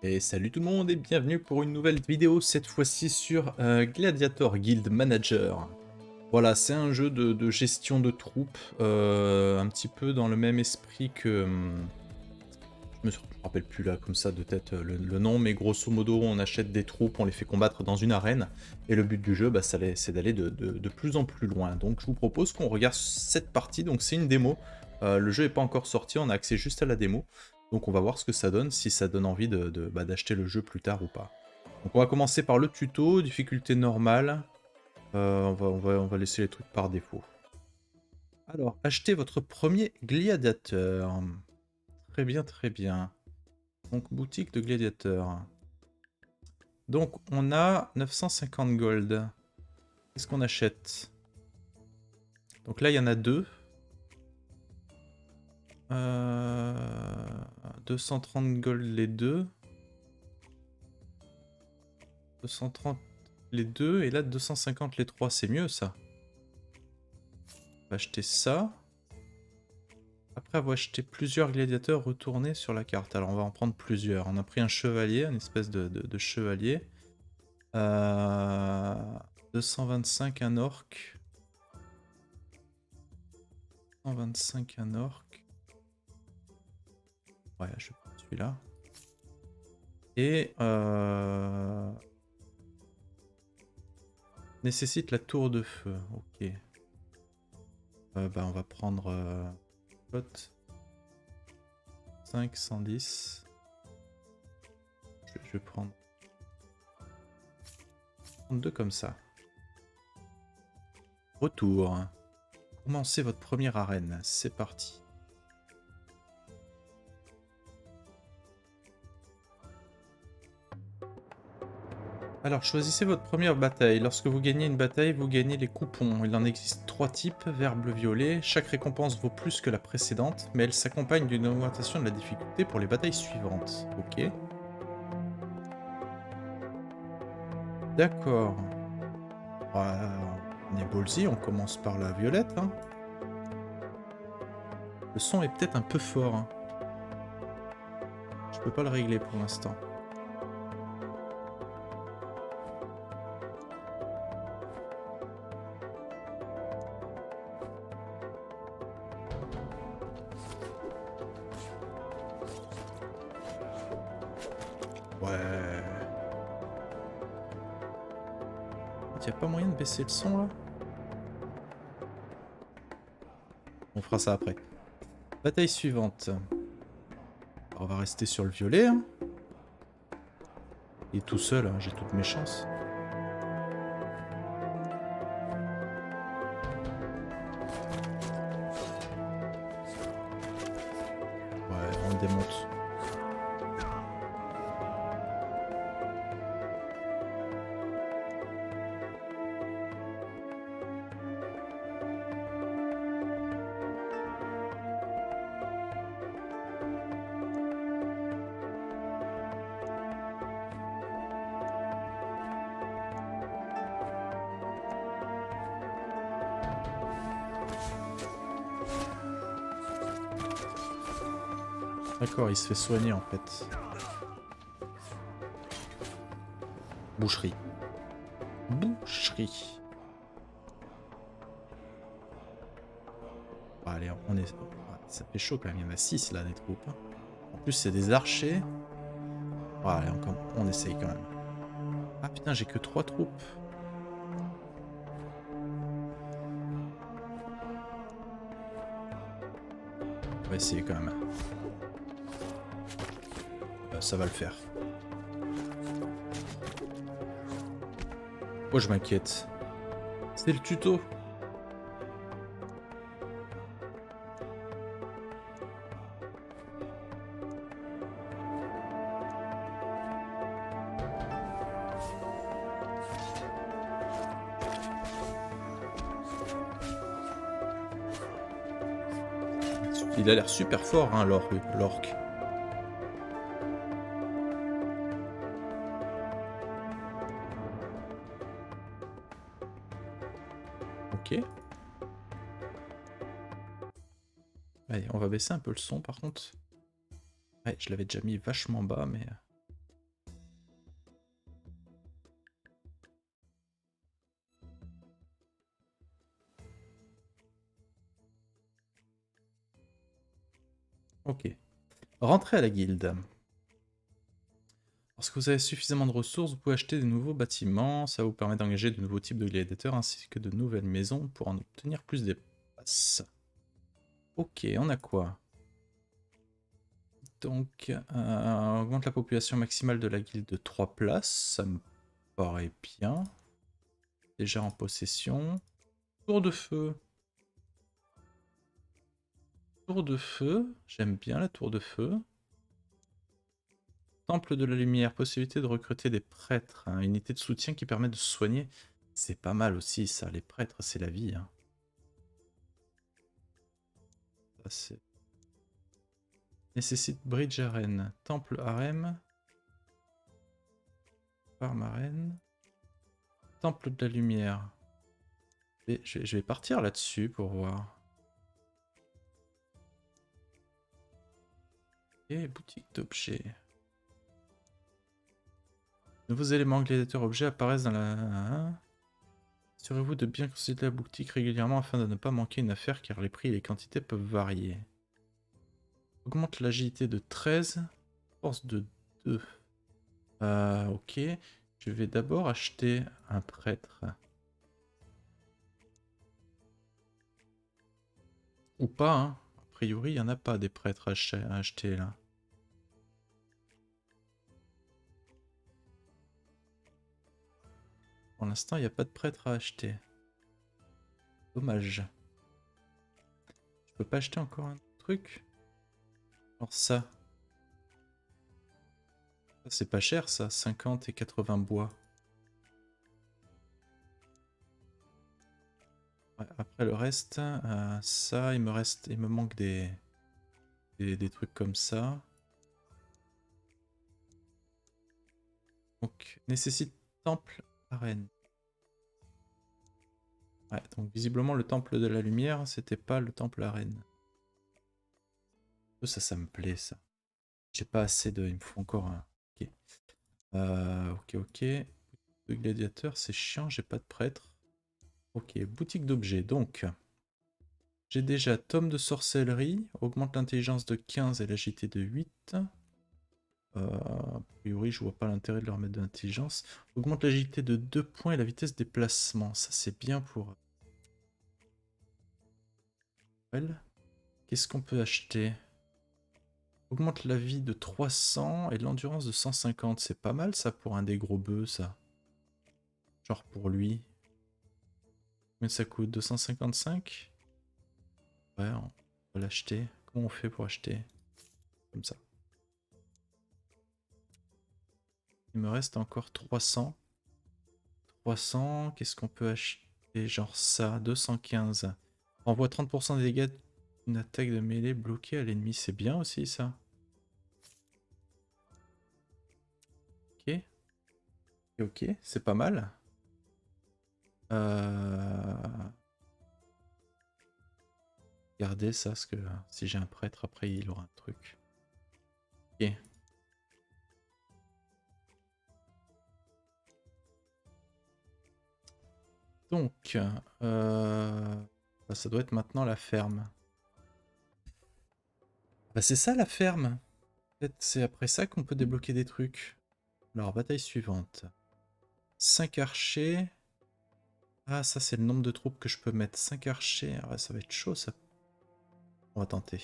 Et salut tout le monde et bienvenue pour une nouvelle vidéo, cette fois-ci sur Gladiator Guild Manager. Voilà, c'est un jeu de gestion de troupes, un petit peu dans le même esprit que... je me rappelle plus là comme ça de tête le nom, mais grosso modo on achète des troupes, on les fait combattre dans une arène, et le but du jeu bah, c'est d'aller de plus en plus loin. Donc je vous propose qu'on regarde cette partie, donc c'est une démo, le jeu n'est pas encore sorti, on a accès juste à la démo. Donc on va voir ce que ça donne, si ça donne envie d'acheter le jeu plus tard ou pas. Donc on va commencer par le tuto, difficulté normale. On va laisser les trucs par défaut. Alors, achetez votre premier gladiateur. Très bien, très bien. Donc boutique de gladiateur. Donc on a 950 gold. Qu'est-ce qu'on achète? Donc là il y en a deux. 230 gold les deux. 230 les deux, et là 250 les trois, c'est mieux ça. On va acheter ça. Après avoir acheté plusieurs gladiateurs retournés sur la carte. Alors on va en prendre plusieurs. On a pris un chevalier, une espèce de chevalier. 225 un orc. 125 un orc. Ouais, je prends celui-là. Et nécessite la tour de feu. Ok. Bah on va prendre plot 5, 110. Je vais prendre deux comme ça. Retour. Commencez votre première arène. C'est parti. Alors, choisissez votre première bataille. Lorsque vous gagnez une bataille, vous gagnez les coupons. Il en existe 3 types, vert, bleu, violet. Chaque récompense vaut plus que la précédente, mais elle s'accompagne d'une augmentation de la difficulté pour les batailles suivantes. Ok. D'accord. On est ballsy, on commence par la violette. Hein. Le son est peut-être un peu fort. Hein. Je peux pas le régler pour l'instant. Ouais. Y a pas moyen de baisser le son là? On fera ça après. Bataille suivante. Alors, on va rester sur le violet. Hein. Il est tout seul, hein, j'ai toutes mes chances. Ouais, on démonte. D'accord, il se fait soigner en fait. Boucherie. Boucherie. Bon, allez, on est... Ça fait chaud quand même, il y en a 6 là, des troupes. En plus, c'est des archers. Bon, allez, on essaye quand même. Ah putain, j'ai que 3 troupes. On va essayer quand même. Ça va le faire. Oh, je m'inquiète. C'est le tuto. Il a l'air super fort, hein, l'orc. Ok. Allez, on va baisser un peu le son par contre. Ouais, je l'avais déjà mis vachement bas, mais... Ok. Rentrez à la guilde. Lorsque vous avez suffisamment de ressources, vous pouvez acheter de nouveaux bâtiments. Ça vous permet d'engager de nouveaux types de gladiateurs ainsi que de nouvelles maisons pour en obtenir plus d'espace. Ok, on a quoi? Donc, on augmente la population maximale de la guilde de 3 places. Ça me paraît bien. Déjà en possession. Tour de feu. Tour de feu. J'aime bien la tour de feu. Temple de la lumière. Possibilité de recruter des prêtres. Hein. Unité de soutien qui permet de se soigner. C'est pas mal aussi ça. Les prêtres, c'est la vie. Hein. Ça, c'est... Nécessite bridge arène. Temple harem. Farm arène. Temple de la lumière. Je vais partir là-dessus pour voir. Et boutique d'objets. Nouveaux éléments gladiateurs objets apparaissent dans la... Assurez-vous de bien consulter la boutique régulièrement afin de ne pas manquer une affaire car les prix et les quantités peuvent varier. Augmente l'agilité de 13, force de 2. Ok, je vais d'abord acheter un prêtre. Ou pas, hein. A priori, il n'y en a pas des prêtres à acheter là. Pour l'instant, il n'y a pas de prêtre à acheter. Dommage. Je peux pas acheter encore un truc? Alors ça. Ça c'est pas cher ça, 50 et 80 bois. Ouais, après le reste, ça, il me manque des trucs comme ça. Donc, nécessite temple arène. Ouais, donc visiblement le temple de la lumière, c'était pas le temple arène. Ça me plaît ça. J'ai pas assez de... Il me faut encore un... Ok. Ok. De gladiateur, c'est chiant, j'ai pas de prêtre. Ok, boutique d'objets, donc... J'ai déjà tome de sorcellerie, augmente l'intelligence de 15 et l'agilité de 8. A priori, je vois pas l'intérêt de leur mettre de l'intelligence. Augmente l'agilité de 2 points et la vitesse des placements. Ça, c'est bien pour elle. Qu'est-ce qu'on peut acheter? Augmente la vie de 300 et l'endurance de 150. C'est pas mal, ça, pour un des gros bœufs, ça. Genre pour lui. Combien ça coûte? 255? Ouais, on va l'acheter. Comment on fait pour acheter? Comme ça. Il me reste encore 300. 300, qu'est-ce qu'on peut acheter? Genre ça, 215. Envoie 30% des dégâts d'une attaque de mêlée bloquée à l'ennemi. C'est bien aussi ça. Ok. Ok, c'est pas mal. Regardez ça, parce que si j'ai un prêtre, après il aura un truc. Ok. Donc, bah, ça doit être maintenant la ferme. Bah, c'est ça la ferme. Peut-être c'est après ça qu'on peut débloquer des trucs. Alors, bataille suivante. 5 archers. Ah, ça c'est le nombre de troupes que je peux mettre. 5 archers. Ah ouais, ça va être chaud ça. On va tenter.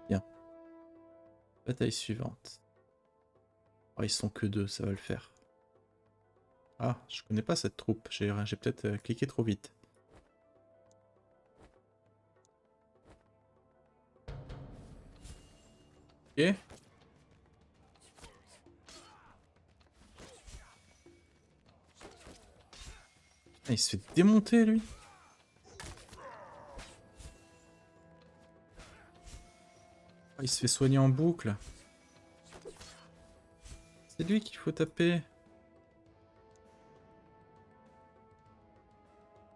Bien. Bataille suivante. Oh, ils sont que 2, ça va le faire. Ah, je connais pas cette troupe. J'ai peut-être cliqué trop vite. Ok. Ah, il se fait démonter lui. Ah, il se fait soigner en boucle. C'est lui qu'il faut taper.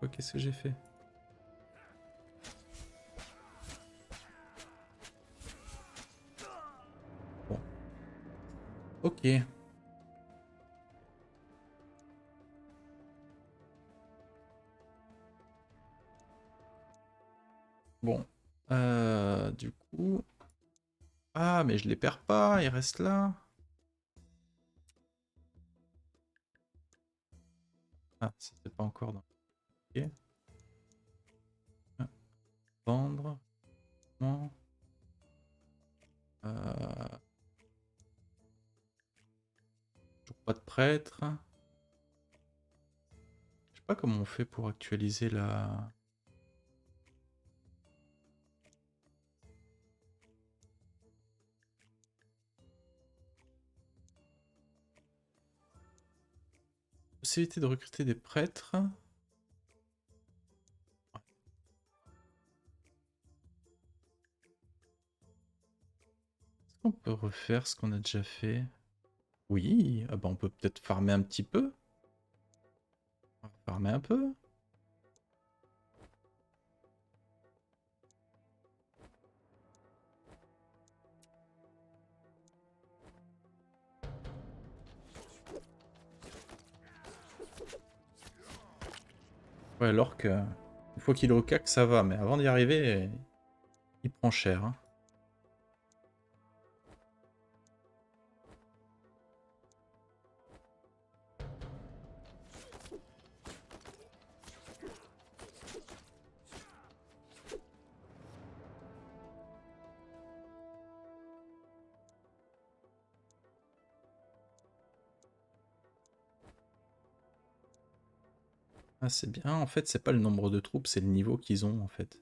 Oh, qu'est-ce que j'ai fait? Ok. Bon. Du coup... Ah, mais je les perds pas, ils restent là. Ah, c'était pas encore dans... Ok. Ah, vendre. Non. Toujours pas de prêtre. Je sais pas comment on fait pour actualiser la... Possibilité de recruter des prêtres. Est-ce qu'on peut refaire ce qu'on a déjà fait? Oui, ah bah on peut peut-être farmer un petit peu. On va farmer un peu. Ouais, alors que une fois qu'il est au cac, ça va, mais avant d'y arriver, il prend cher. Hein. Ah, c'est bien. En fait, c'est pas le nombre de troupes, c'est le niveau qu'ils ont, en fait.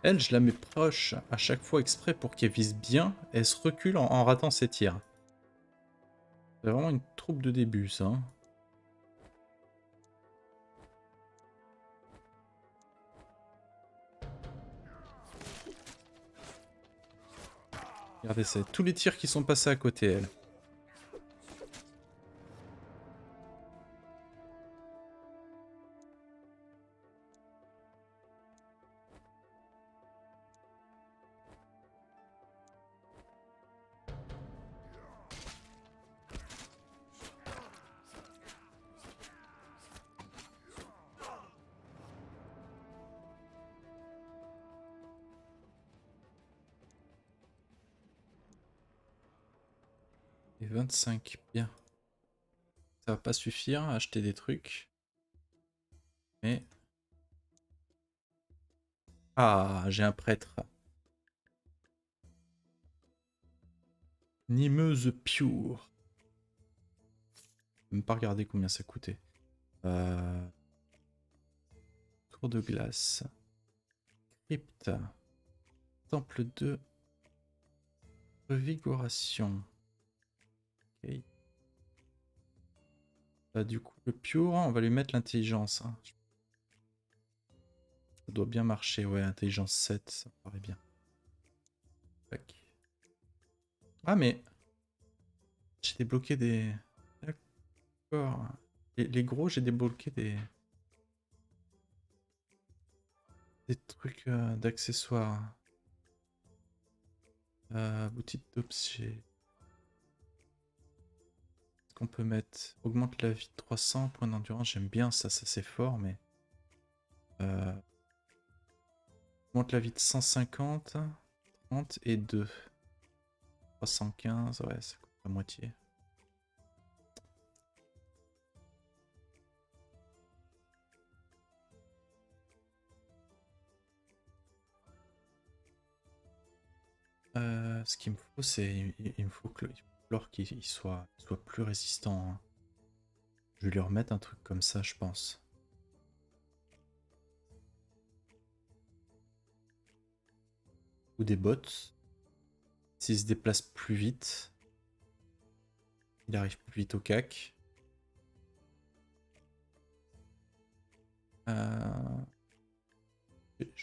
Elle, je la mets proche à chaque fois exprès pour qu'elle vise bien. Elle se recule en ratant ses tirs. C'est vraiment une troupe de début, ça. Hein. Regardez, c'est tous les tirs qui sont passés à côté, elle. Et 25, bien. Ça va pas suffire à acheter des trucs. Mais... Ah, j'ai un prêtre. Nimeuse pure. Je vais même pas regarder combien ça coûtait. Tour de glace. Crypte. Temple de revigoration. Ok. Du coup, le pure, on va lui mettre l'intelligence. Hein. Ça doit bien marcher, ouais, intelligence 7, ça me paraît bien. Tac. Ah, mais j'ai débloqué des... D'accord. Les gros, j'ai débloqué des trucs d'accessoires. Boutique d'objets. Qu'est-ce qu'on peut mettre? Augmente la vie de 300, points d'endurance, j'aime bien ça, ça c'est fort, mais... augmente la vie de 150, 30 et 2. 315, ouais, ça coûte la moitié. Ce qu'il me faut, c'est... Il me faut que l'or qu'il soit plus résistant. Hein. Je vais lui remettre un truc comme ça, je pense. Ou des bottes. S'il se déplace plus vite, il arrive plus vite au cac. Je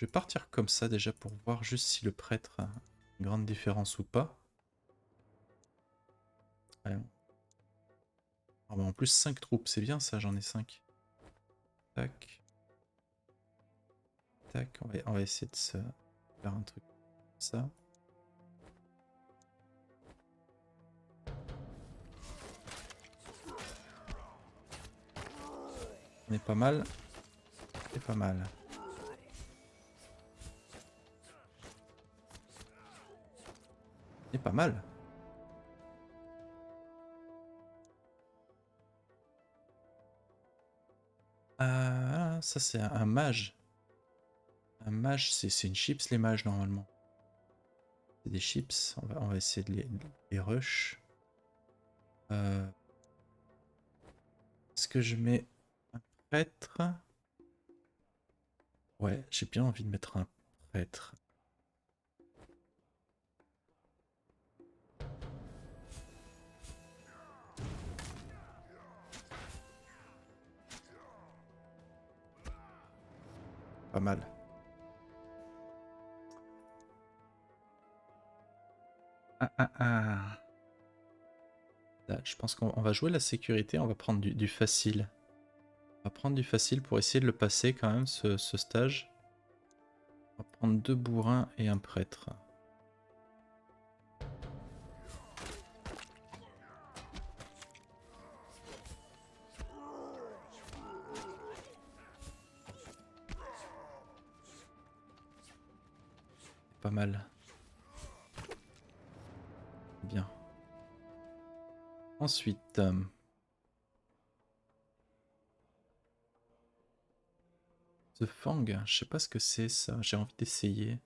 vais partir comme ça déjà pour voir juste si le prêtre a une grande différence ou pas. Allez. Ah bah en plus 5 troupes, c'est bien ça, j'en ai 5. Tac. tac. On va essayer de se faire un truc comme ça. On est pas mal. C'est pas mal. On est pas mal. Ah, ça c'est un mage. Un mage, c'est une chips les mages normalement. C'est des chips. On va essayer de les rush. Est-ce que je mets un prêtre? Ouais, j'ai bien envie de mettre un prêtre. Pas mal. Là, je pense qu'on va jouer la sécurité, on va prendre du facile. On va prendre du facile pour essayer de le passer quand même, ce stage. On va prendre 2 bourrins et un prêtre. Pas mal. Bien. Ensuite... The Fang, je sais pas ce que c'est ça, j'ai envie d'essayer.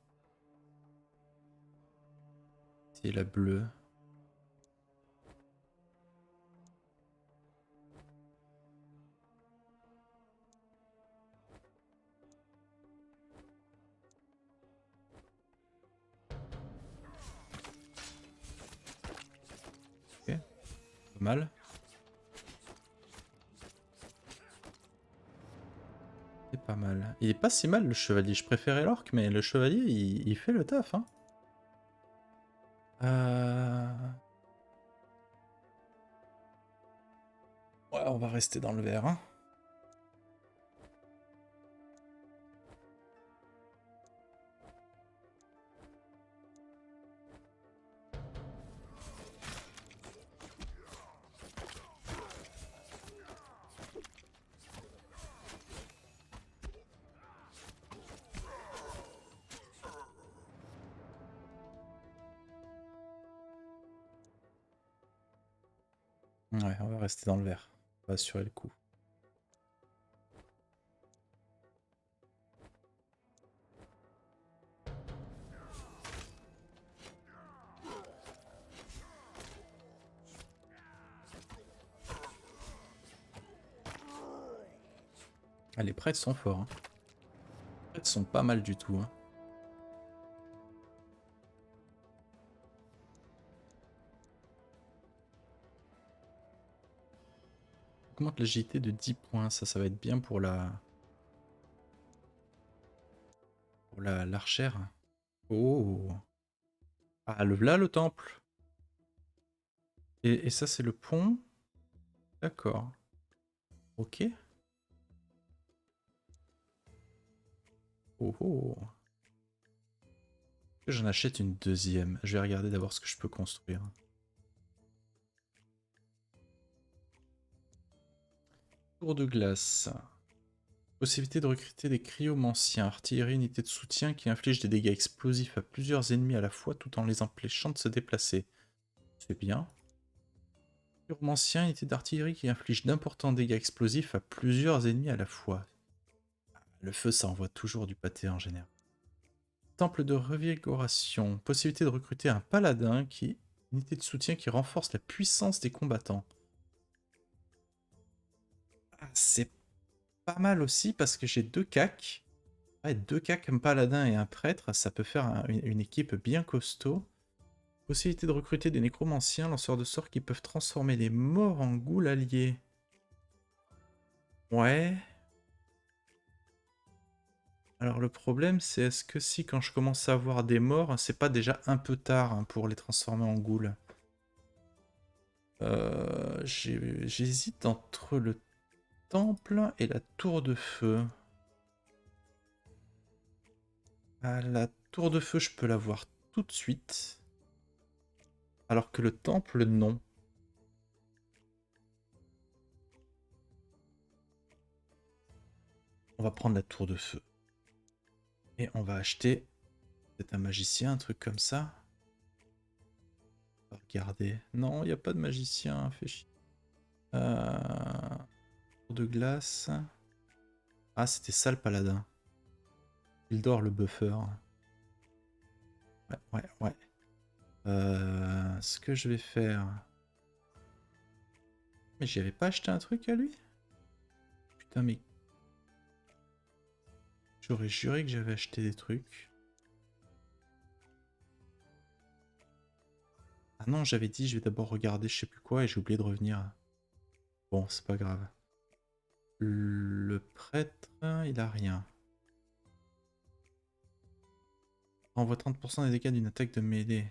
C'est la bleue. Ok, pas mal. C'est pas mal. Il est pas si mal le chevalier, je préférais l'orque, mais le chevalier il fait le taf. Hein. Ouais, on va rester dans le vert. Hein. Ouais, on va rester dans le vert. On va assurer le coup. Ah, les prêtres sont forts. Hein. Les prêtres sont pas mal du tout. Hein. Augmente l'agilité de 10 points, ça va être bien pour la... Pour l'archère. Oh. Ah, là le temple. Et ça c'est le pont. D'accord. Ok. Oh oh. J'en achète une deuxième. Je vais regarder d'abord ce que je peux construire. Tour de glace. Possibilité de recruter des cryomanciens. Artillerie, unité de soutien qui inflige des dégâts explosifs à plusieurs ennemis à la fois tout en les empêchant de se déplacer. C'est bien. Pyromancien, unité d'artillerie qui inflige d'importants dégâts explosifs à plusieurs ennemis à la fois. Le feu, ça envoie toujours du pâté en général. Temple de revigoration. Possibilité de recruter un paladin qui... Unité de soutien qui renforce la puissance des combattants. Ah, c'est pas mal aussi parce que j'ai 2 cacs. Ouais, 2 cacs, un paladin et un prêtre, ça peut faire une équipe bien costaud. Possibilité de recruter des nécromanciens, lanceurs de sorts qui peuvent transformer les morts en ghouls alliés. Ouais. Alors le problème, c'est est-ce que si quand je commence à avoir des morts, c'est pas déjà un peu tard hein, pour les transformer en ghouls. J'hésite entre le temple et la tour de feu. Ah, la tour de feu, je peux la voir tout de suite. Alors que le temple, non. On va prendre la tour de feu. Et on va acheter peut-être un magicien, un truc comme ça. On va regarder. Non, il n'y a pas de magicien, fait chier. Tour de glace. Ah, c'était ça le paladin. Il dort le buffer. Ouais. Ce que je vais faire... Mais j'y avais pas acheté un truc à lui? Putain, mais... J'aurais juré que j'avais acheté des trucs. Ah non, j'avais dit je vais d'abord regarder je sais plus quoi et j'ai oublié de revenir. Bon, c'est pas grave. Le prêtre, il a rien. Envoie 30% des dégâts d'une attaque de mêlée.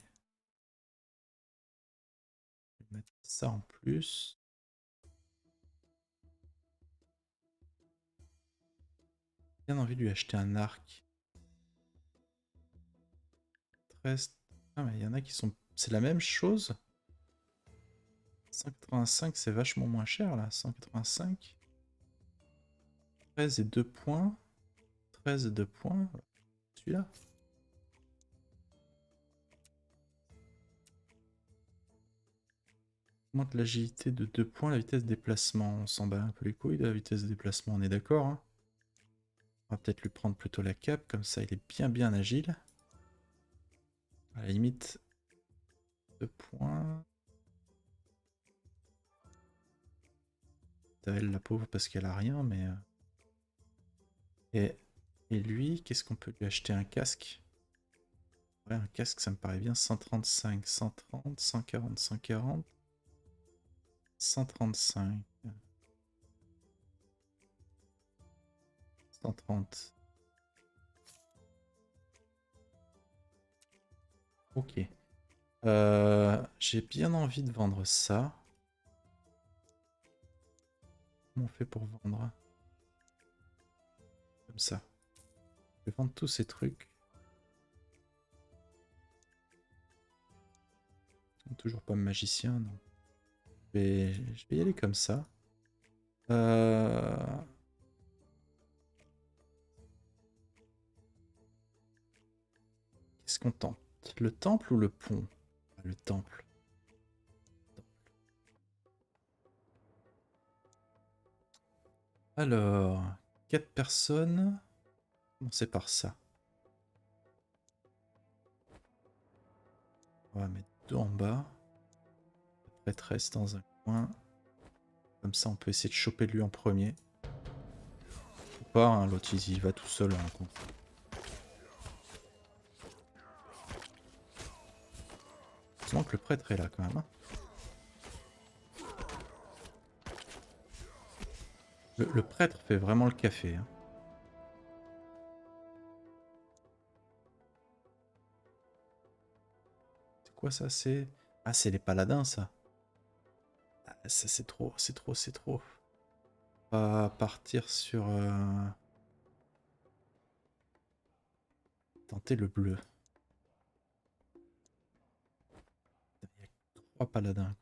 Je vais mettre ça en plus. J'ai bien envie de lui acheter un arc. 13. Ah, mais il y en a qui sont. C'est la même chose. 185, c'est vachement moins cher là. 185. 13 et 2 points. 13 et 2 points. Celui-là. Augmente l'agilité de 2 points, la vitesse de déplacement. On s'en bat un peu les couilles de la vitesse de déplacement, on est d'accord. Hein. On va peut-être lui prendre plutôt la cape, comme ça il est bien agile. À la limite, 2 points. Elle, la pauvre, parce qu'elle a rien, mais... Et lui, qu'est-ce qu'on peut lui acheter? Un casque? Ouais, un casque, ça me paraît bien. 135, 130, 140, 140. 135. 130. Ok. J'ai bien envie de vendre ça. Comment on fait pour vendre? Comme ça. Je vais vendre tous ces trucs. Toujours pas magicien, non. Je vais y aller comme ça. Qu'est-ce qu'on tente? Le temple ou le pont? Le temple. Alors, 4 personnes. Commencer par ça. On va mettre 2 en bas. La prêtresse dans un coin. Comme ça, on peut essayer de choper lui en premier. Ou pas, hein, l'autre il y va tout seul. Hein, heureusement que le prêtre est là quand même. Hein. Le prêtre fait vraiment le café. Hein. C'est quoi ça? C'est... Ah, c'est les paladins ça. Ah, ça c'est trop, c'est trop, c'est trop. On va partir sur... Tenter le bleu. Il y a 3 paladins.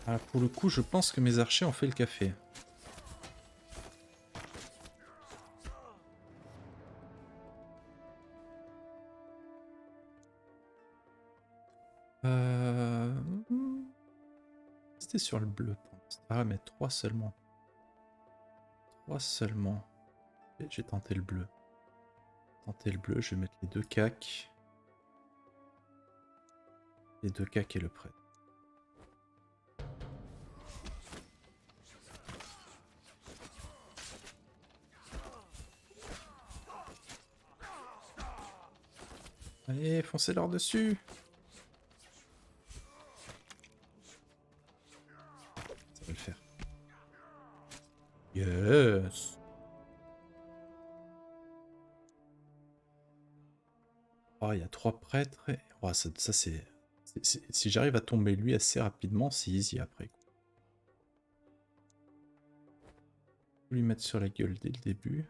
Ah, pour le coup, je pense que mes archers ont fait le café. C'était sur le bleu. Ah, mais 3 seulement. 3 seulement. J'ai tenté le bleu. Tenter le bleu, je vais mettre les 2 cacs. Les 2 cacs et le prêtre. Allez, foncez-leur dessus. Ça va le faire. Yes. Oh, il y a 3 prêtres. Oh, ça c'est... Si j'arrive à tomber lui assez rapidement, c'est easy après. Lui mettre sur la gueule dès le début.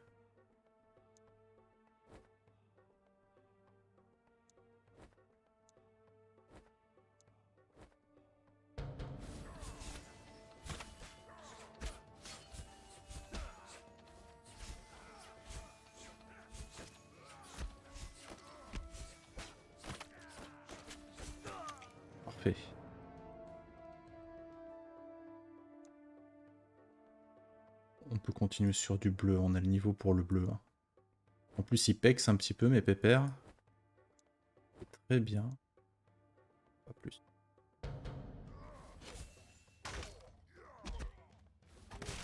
Parfait. On peut continuer sur du bleu, on a le niveau pour le bleu. Hein. En plus, il pexe un petit peu, mes pépères. C'est très bien. Pas plus.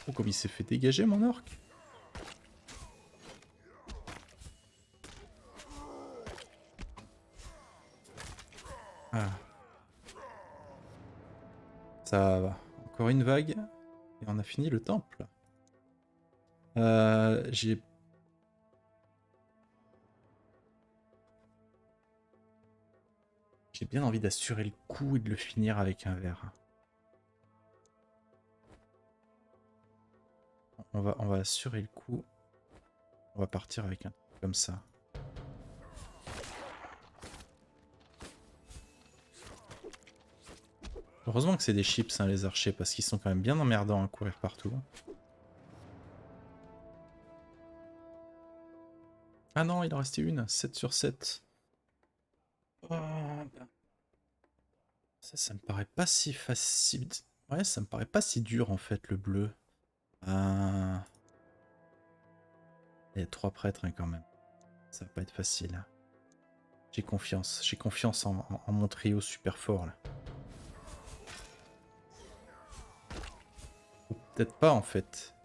Oh, comme il s'est fait dégager, mon orc. Ah. Ça va. Encore une vague. Et on a fini le temple. J'ai bien envie d'assurer le coup et de le finir avec un verre. On va assurer le coup. On va partir avec un truc comme ça. Heureusement que c'est des chips, hein, les archers, parce qu'ils sont quand même bien emmerdants à courir partout. Ah non, il en restait une. 7 sur 7. Oh, ben. Ça me paraît pas si facile. Ouais, ça me paraît pas si dur en fait, le bleu. Il y a 3 prêtres hein, quand même. Ça va pas être facile. J'ai confiance en mon trio super fort là. Ou peut-être pas en fait.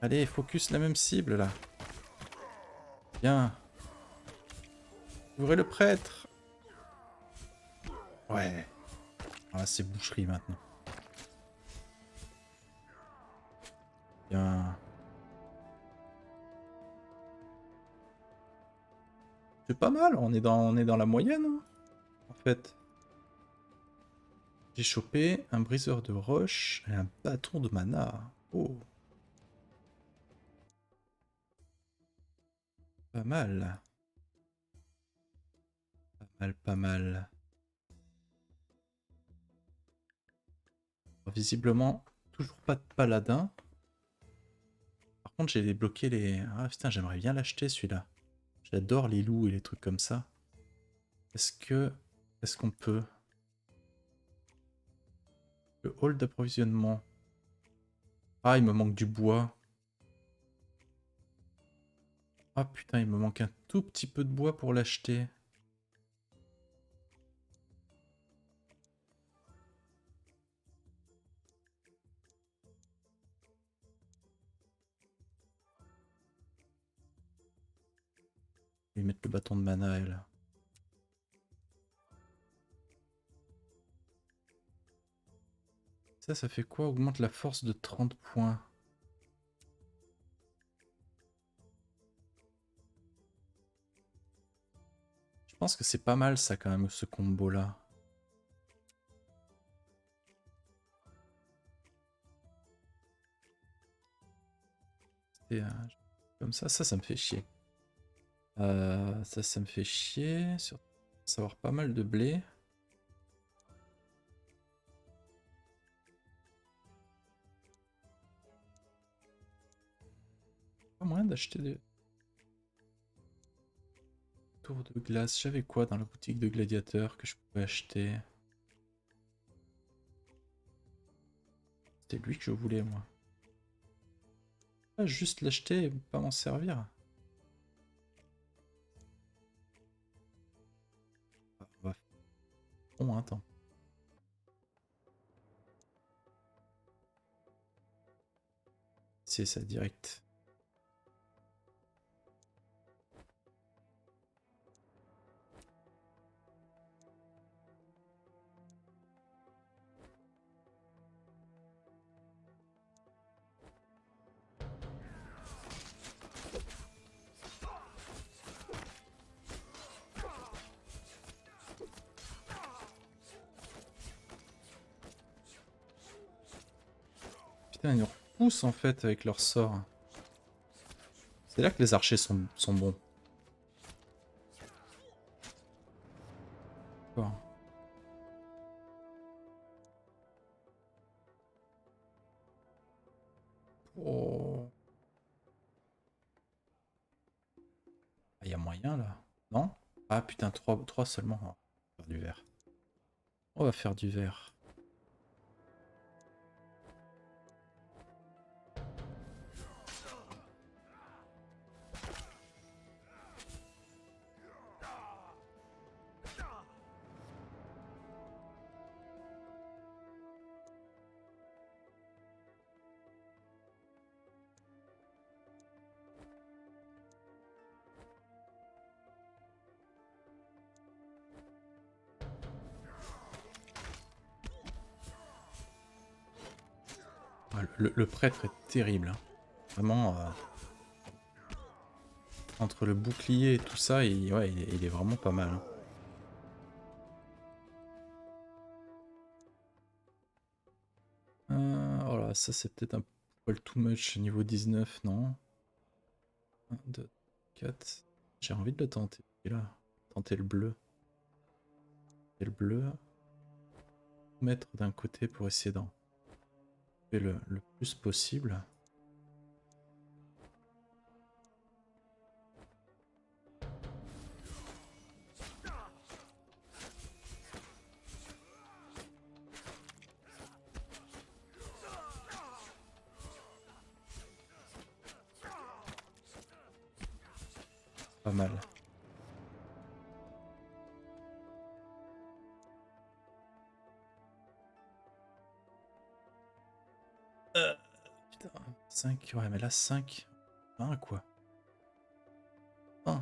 Allez, focus la même cible là. Bien. Ouvrez le prêtre. Ouais. Ah, c'est boucherie maintenant. Bien. C'est pas mal, on est dans la moyenne, hein, en fait. J'ai chopé un briseur de roche et un bâton de mana. Oh. Pas mal. Pas mal, pas mal. Visiblement, toujours pas de paladin. Par contre, j'ai débloqué les... Ah putain, j'aimerais bien l'acheter celui-là. J'adore les loups et les trucs comme ça. Est-ce qu'on peut... Le hall d'approvisionnement. Ah, il me manque du bois. Ah putain, il me manque un tout petit peu de bois pour l'acheter. Je vais mettre le bâton de mana, elle. Ça fait quoi? Augmente la force de 30 points. Je pense que c'est pas mal ça quand même, ce combo-là. Comme ça me fait chier. Ça me fait chier. Sur savoir pas mal de blé. Pas moyen d'acheter des tours de glace. J'avais quoi dans la boutique de gladiateurs que je pouvais acheter? C'était lui que je voulais, moi. Pas juste l'acheter et pas m'en servir. On va... Bon, attends. C'est ça, direct. Putain, ils nous repoussent en fait avec leur sort. C'est là que les archers sont bons. D'accord. Oh. Il y a moyen là. Non? Ah putain, 3 seulement. On va faire du vert. On va faire du vert. Ah, le prêtre est terrible. Hein. Vraiment, entre le bouclier et tout ça, ouais, il est vraiment pas mal. Hein. Voilà, ça c'est peut-être un poil too much niveau 19, non? 1, 2, 4. J'ai envie de le tenter. Et là, tenter le bleu. Et le bleu. Mettre d'un côté pour essayer d'en faire le plus possible. Pas mal. Putain, 5, ouais, mais là 5. 1 quoi. 1.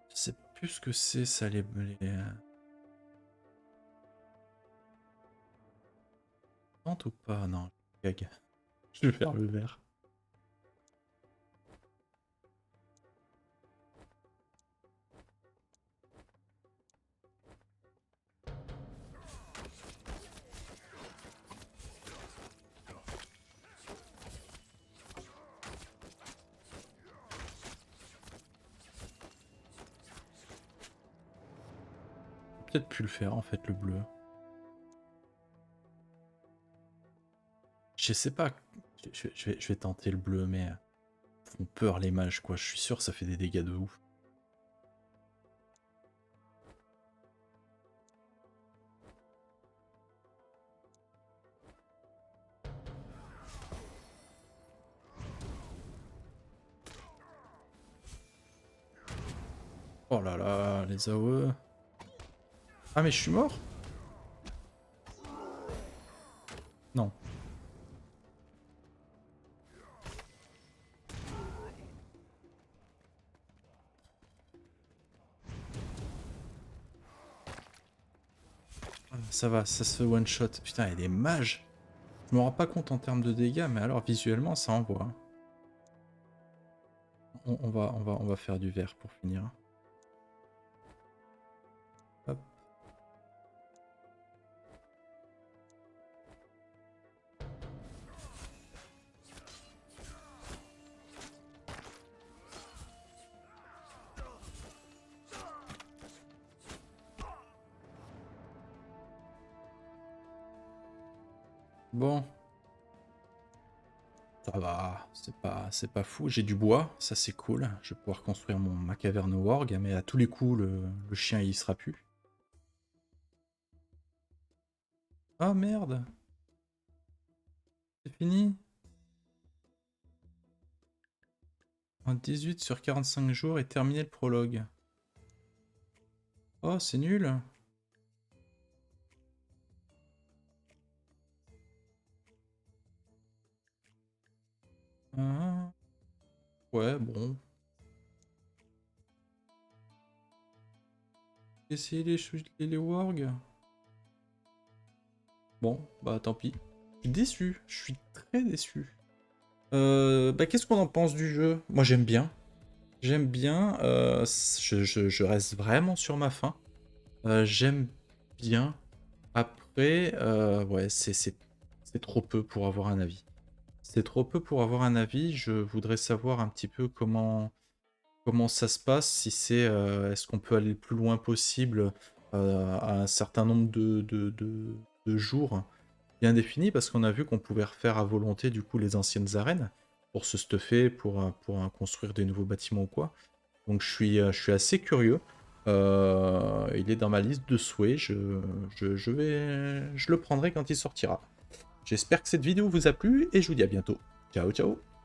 Je sais plus ce que c'est ça, les... Tente ou pas? Non, gag. Je vais faire le vert. Peut-être pu le faire en fait, le bleu. Je sais pas. Je vais tenter le bleu, mais font peur les mages quoi. Je suis sûr que ça fait des dégâts de ouf. Oh là là, les AOE. Ah mais je suis mort? Non. Ça va, ça se fait one shot. Putain, il y a des mages. Je me rends pas compte en termes de dégâts, mais alors visuellement ça envoie. Hein. On va faire du vert pour finir. Hop. Bon. Ça va, c'est pas fou. J'ai du bois, ça c'est cool. Je vais pouvoir construire ma caverne warg, mais à tous les coups, le chien il y sera plus. Ah merde! C'est fini? En 18 sur 45 jours et terminé le prologue. Oh, c'est nul! Ah, ouais, bon. Essayer les wargs. Bon, bah tant pis. Je suis déçu, je suis très déçu. Bah qu'est-ce qu'on en pense du jeu? Moi j'aime bien. J'aime bien, je reste vraiment sur ma faim. J'aime bien. Après, ouais, C'est trop peu pour avoir un avis. C'est trop peu pour avoir un avis. Je voudrais savoir un petit peu comment ça se passe, si c'est, est-ce qu'on peut aller le plus loin possible à un certain nombre de jours bien définis, parce qu'on a vu qu'on pouvait refaire à volonté du coup les anciennes arènes pour se stuffer, pour construire des nouveaux bâtiments ou quoi. Donc je suis assez curieux. Il est dans ma liste de souhaits. Je le prendrai quand il sortira. J'espère que cette vidéo vous a plu et je vous dis à bientôt. Ciao ciao.